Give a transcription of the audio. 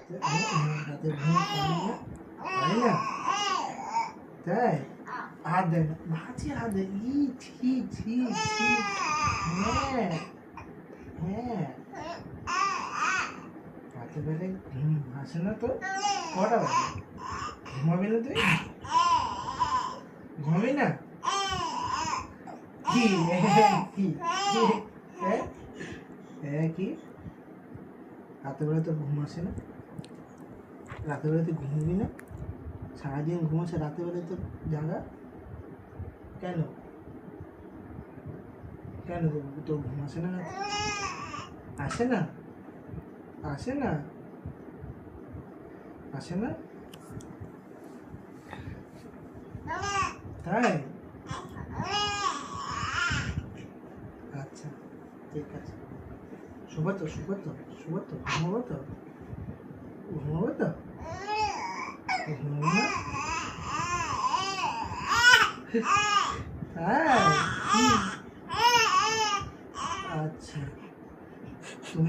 রাতে ঘুম পাই না, তাই হাত দেয় না, মাছি হাত দেয়, ই ছি ছি ছি। হ্যাঁ হ্যাঁ, রাতের বেলায় ঘুম আসে না তো? কটা বাজে? ঘুমাবি না তুই? ঘুমাবি না? কি কি কি রাতের বেলা তোর ঘুম আসে না? রাতের বেলা তুই ঘুমবি না? সারাদিন ঘুমাচ্ছে, রাতের বেলায় তোর জাগা কেন? কেন তোর ঘুম আসে না? আসে না? আসে না? আসে না? তাই? আচ্ছা ঠিক আছে, শুভ তো শুভ তো শুভ তো, ঘুমাবো তো, ঘুমাবো তো, ঘুমাবো না? তাই? আচ্ছা তুমি